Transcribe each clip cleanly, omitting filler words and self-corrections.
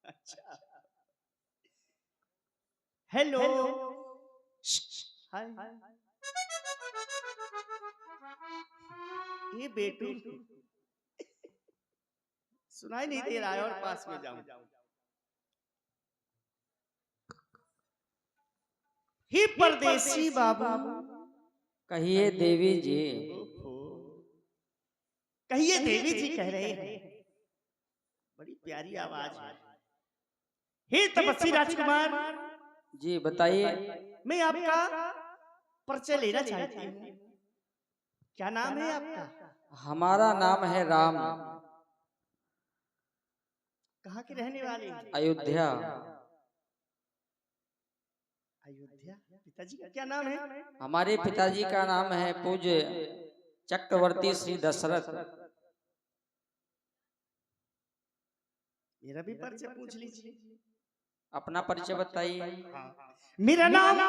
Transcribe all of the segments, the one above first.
अच्छा, हेलो, हाय, ये बेटू सुनाई नहीं दे रहा है और पास में जाऊं। ही परदेसी बाबू, कहिए देवी जी। कहिए देवी जी कह रहे हैं, बड़ी प्यारी आवाज है। हे तपस्वी राजकुमार जी बताइए। मैं आपका परिचय लेना चाहती हूँ। क्या नाम है आपका? हमारा नाम है राम। कहाँ के रहने वाले? अयोध्या। अयोध्या। पिताजी का क्या नाम है? हमारे पिताजी का नाम है पूज्य चक्रवर्ती श्री दशरथ। मेरा भी परिचय पूछ लीजिए। अपना परिचय बताइए। मेरा नाम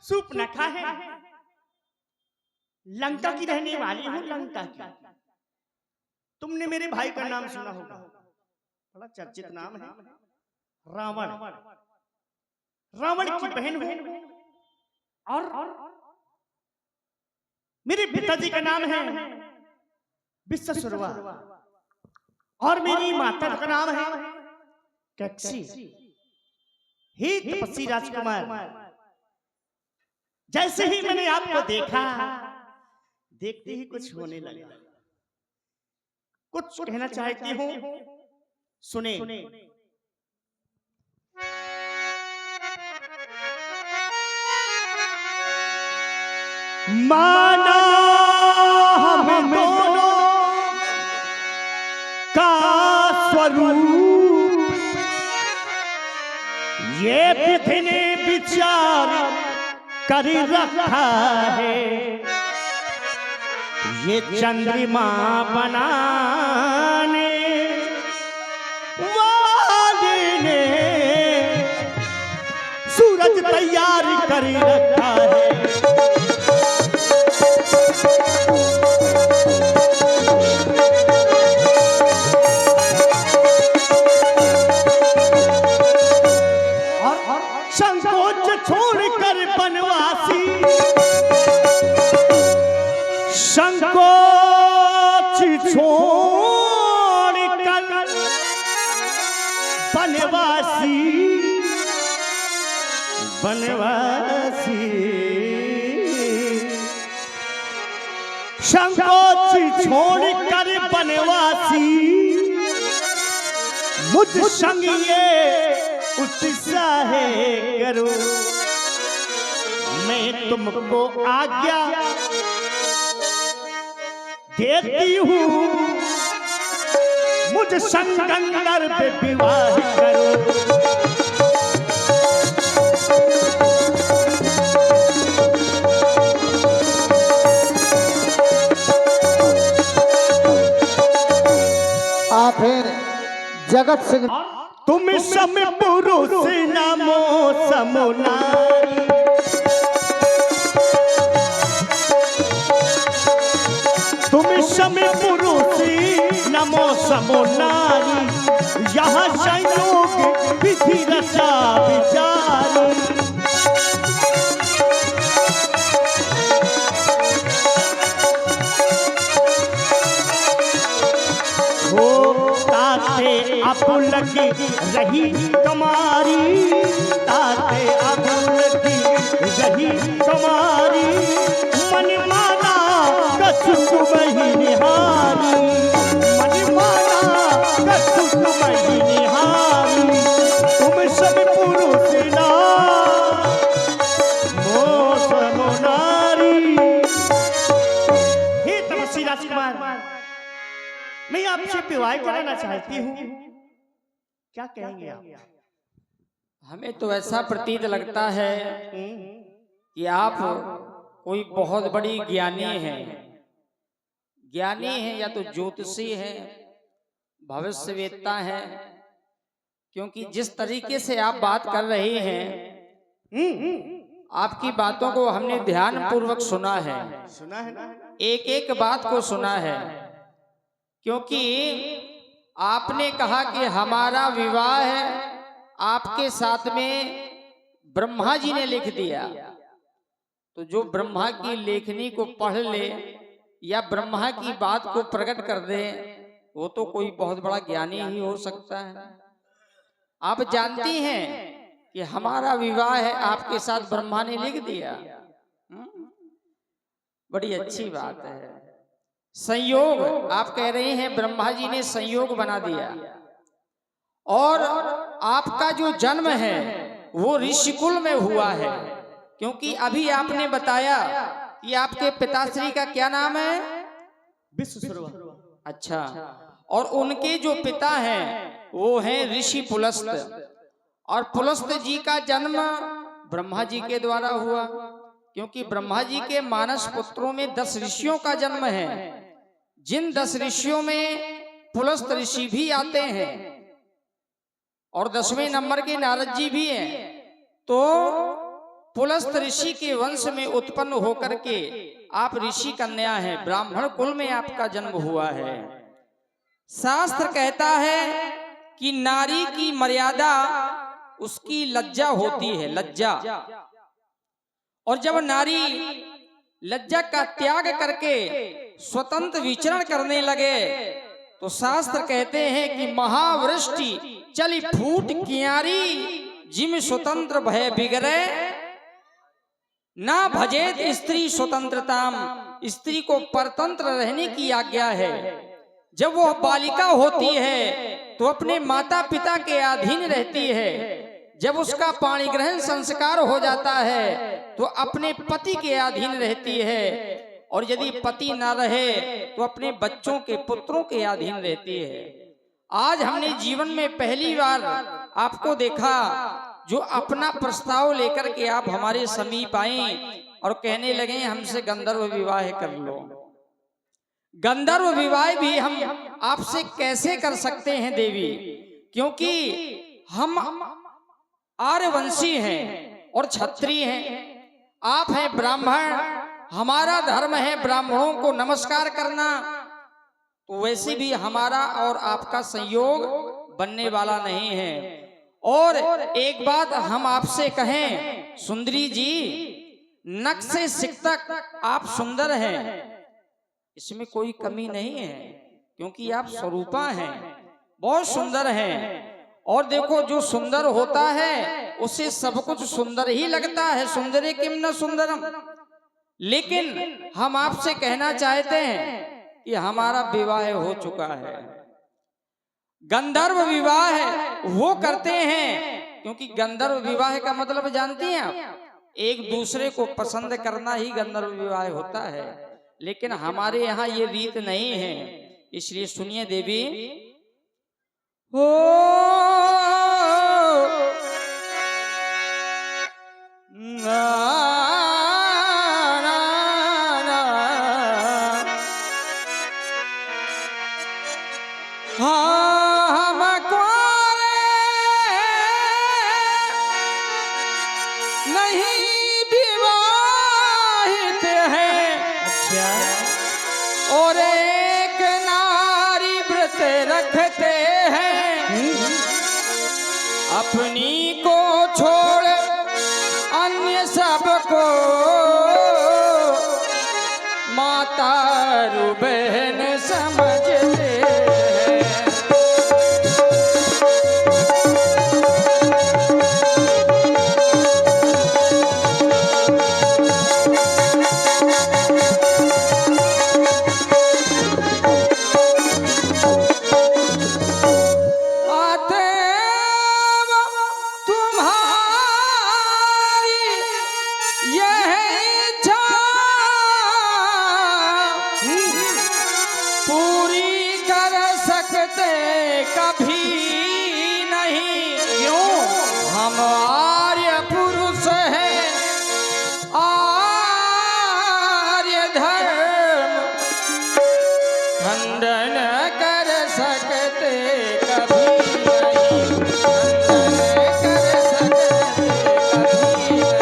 सुपनखा है, लंका की रहने वाली हूँ, लंका की। तुमने मेरे भाई का नाम सुना होगा, बड़ा चर्चित नाम है, रावण। रावण की बहन हूँ और मेरे पिताजी का नाम है विश्वसुरवा और मेरी माता का नाम है कैकसी। हे तपस्वी राजकुमार, जैसे ही मैंने आपको देखा, देखते ही कुछ होने लगा। कुछ कहना चाहती हूँ, सुने। माना हम दोनों का स्वरूप ये विधि ने विचार कर रखा है, ये चंद्रमा बनाने वाले ने सूरज तैयार कर रखा है। संकोच छोड़कर बनवासी, संकोच छोड़कर बनवासी, बनवासी संकोच छोड़कर बनवासी मुझ संग ये उत्साह करो। मैं तुमको आज्ञा देती हूँ, मुझ संगंदर पे विवाह करो। आप हैं जगत सिंह। तुम सम पुरुष नमो समुनारी, तुम सम पुरुष नमो समुनारी, यहाँ संयोग विधि रचा विचारी। ताते अब लगी रही कमारी, ताते अब लगी रही कमारी, मन माना कसुक मही निहारी, मन माना कसुक मही निहारी। तुम सब पुरुष नमो समुनारी। हे तपस्वी राजकुमार, मैं आपसे विवाह कराना चाहती हूँ, क्या कहेंगे आप? हमें तो ऐसा प्रतीत लगता है कि आप कोई बहुत बड़ी ज्ञानी हैं। ज्ञानी हैं या तो ज्योतिषी हैं, भविष्यवेत्ता हैं, क्योंकि जिस तरीके से आप बात कर रहे हैं, आपकी बातों को हमने ध्यान पूर्वक सुना है, एक एक बात को सुना है। क्योंकि आपने कहा कि हमारा विवाह है आपके साथ में ब्रह्मा जी ने लिख दिया। तो जो ब्रह्मा की लेखनी को पढ़ ले या ब्रह्मा की बात को प्रकट कर दे, वो तो कोई बहुत बड़ा ज्ञानी ही हो सकता है। आप जानती हैं कि हमारा विवाह है आपके साथ ब्रह्मा ने लिख दिया। बड़ी अच्छी बात है। संयोग आप कह रहे हैं ब्रह्मा जी ने संयोग बना दिया। और आपका जो जन्म है वो ऋषिकुल में हुआ है, क्योंकि अभी आपने बताया कि आपके पिताश्री का क्या नाम है? विश्वशर्मा। अच्छा, और उनके जो पिता हैं वो हैं ऋषि पुलस्त, और पुलस्त जी का जन्म ब्रह्मा जी के द्वारा हुआ, क्योंकि ब्रह्मा जी के मानस पुत्रों में 10 ऋषियों का जन्म है। जिन 10 ऋषियों में पुलस्त ऋषि भी आते हैं और 10वें नंबर के नारद जी भी हैं। तो पुलस्त ऋषि के वंश में उत्पन्न होकर के आप ऋषि कन्या हैं, ब्राह्मण कुल में आपका जन्म हुआ है। शास्त्र कहता है कि नारी की मर्यादा उसकी लज्जा होती है, लज्जा। और जब नारी लज्जा का त्याग करके स्वतंत्र विचरण करने लगे तो शास्त्र कहते हैं कि महावृष्टि चली फूट कियारी, जिम स्वतंत्र भय बिगड़े ना भजेत स्त्री स्वतंत्रताम। स्त्री को परतंत्र रहने की आज्ञा है। जब वह बालिका होती है तो अपने माता पिता के अधीन रहती है। जब उसका पाणी ग्रहण संस्कार हो जाता है तो अपने पति के अधीन रहती है, और यदि पति ना रहे तो अपने बच्चों के पुत्रों के अधीन रहती है। आज हमने जीवन में पहली बार आपको देखा जो अपना प्रस्ताव लेकर के आप हमारे समीप आए और कहने लगे हमसे गंधर्व विवाह कर लो। गंधर्व विवाह भी हम आपसे कैसे कर सकते हैं देवी, क्योंकि हम आर्यवंशी हैं और क्षत्रिय हैं, आप हैं ब्राह्मण। हमारा धर्म है ब्राह्मणों को नमस्कार करना, तो वैसे भी हमारा और आपका संयोग बनने वाला नहीं है। और एक बात हम आपसे कहें सुंदरी जी, नख से सिक तक आप सुंदर हैं, इसमें कोई कमी नहीं है, क्योंकि आप स्वरूपा हैं, बहुत सुंदर हैं। और देखो जो सुंदर होता है उसे सब कुछ सुंदर ही लगता है, सुंदरे किम न सुंदरम। लेकिन हम आपसे कहना चाहते हैं कि हमारा विवाह हो चुका है। गंधर्व विवाह वो करते हैं, क्योंकि गंधर्व विवाह का मतलब जानती हैं आप, एक दूसरे को पसंद करना ही गंधर्व विवाह होता है। लेकिन हमारे यहाँ ये रीत नहीं है, इसलिए सुनिए देवी। हो और एक नारी व्रत रखते हैं, अपनी को छोड़ अन्य सबको माता रू बहन समझते हैं। कभी नहीं, क्यों? हम आर्य पुरुष हैं, आर्य धर्म खंडन कर सकते कभी नहीं, खंडन कर सकते कभी नहीं।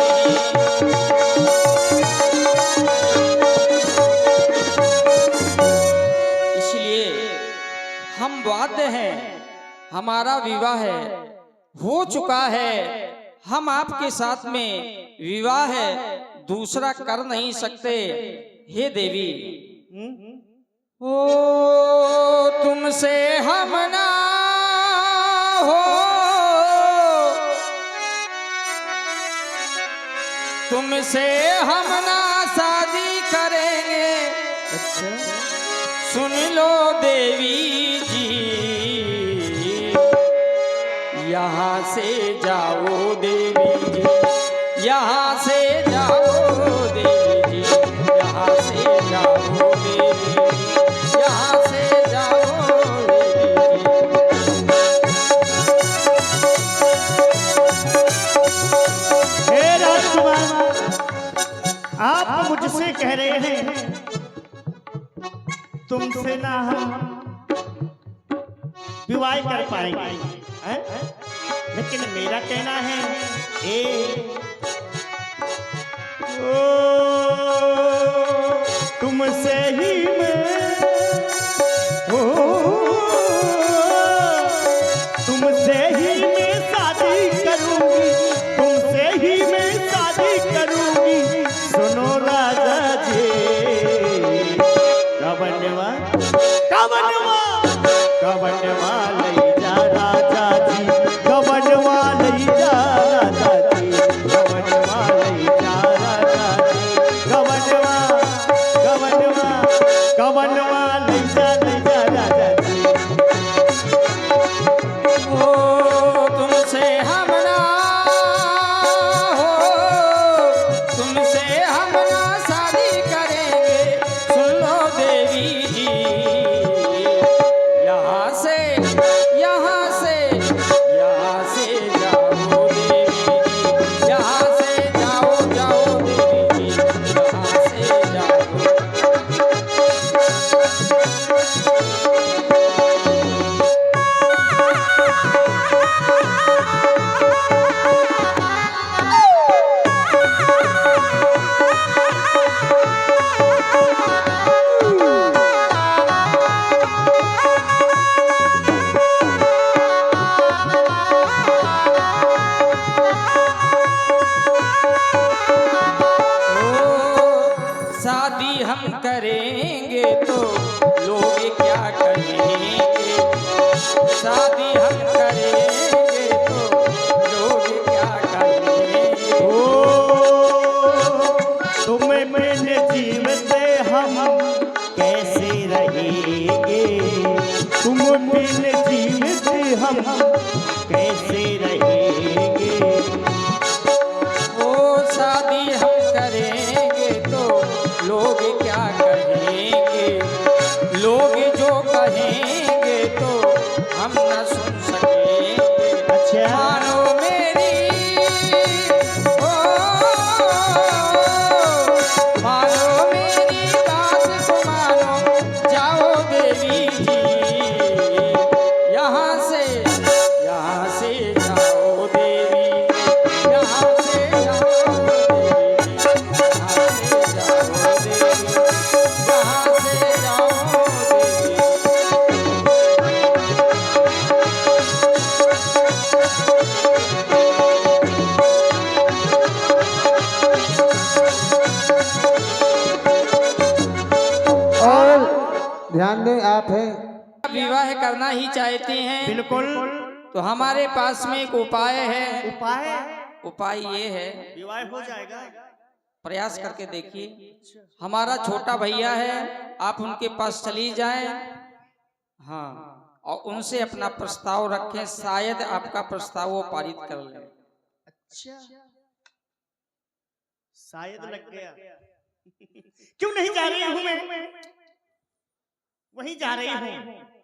इसलिए हम बाध्य हैं हमारा विवाह हो चुका है, हम आपके साथ में विवाह दूसरा कर नहीं सकते। हे देवी, ओ तुमसे हम ना हो, तुमसे हम ना शादी करेंगे। सुन लो देवी जी, यहाँ से जाओ देवी जी, यहाँ से जाओ देवी जी, यहाँ से जाओ देवी जी, यहाँ से जाओ देवी जी। हे राजकुमार, आप मुझसे कह रहे हैं तुमसे ना हम विवाह कर पाएंगे, हैं? लेकिन मेरा कहना है तुमसे ही मैं तुमसे ही मैं शादी करूंगी, तुमसे ही मैं शादी करूंगी। सुनो राजा जी, कवनवा कवनवा कवनवा लई जा राजा जी, कवनवा लई जा राजा जी, कवनवा लई जा राजा जी, कवनवा कवनवा कवनवा लई जा राजा जी। ओ तुमसे हम ना हो, तुमसे हम ना शादी करेंगे। सुन लो देवी जी, यहाँ से यहाँ से यहाँ से जाओ देवी जी, यहाँ से जाओ जाओ देवी जी, यहाँ से जाओ। शादी हम करेंगे तो लोग क्या कहेंगे, शादी हम करेंगे तो लोग क्या कहेंगे। तुम्हें मैंने जीवन दे हम कैसे रहेंगे, तुम मैंने जीवन दे हम कैसे रहेंगे। ओ शादी हम करेंगे तो लोग क्या कहेंगे, लोग जो कहेंगे तो हम न सुन सकेंगे। अच्छा मानो मेरी ओ, मानो मेरी बात को मानो, जाओ देवी जी, यहाँ से जाओ देवी, यहाँ से जाओ देवी, यहाँ से जाओ देवी, यहाँ से जाओ देवी। और ध्यान दें, आप हैं विवाह करना ही चाहते हैं बिल्कुल। तो हमारे पास में एक उपाय है। उपाय ये है, विवाह हो जाएगा। प्रयास करके देखिए। हमारा छोटा भैया है, आप उनके पास चली जाएं, हाँ, और उनसे अपना प्रस्ताव रखें, शायद आपका प्रस्ताव वो पारित कर ले। अच्छा, शायद लग गया। क्यों नहीं जा रही हूं मैं, वहीं जा रही हूं।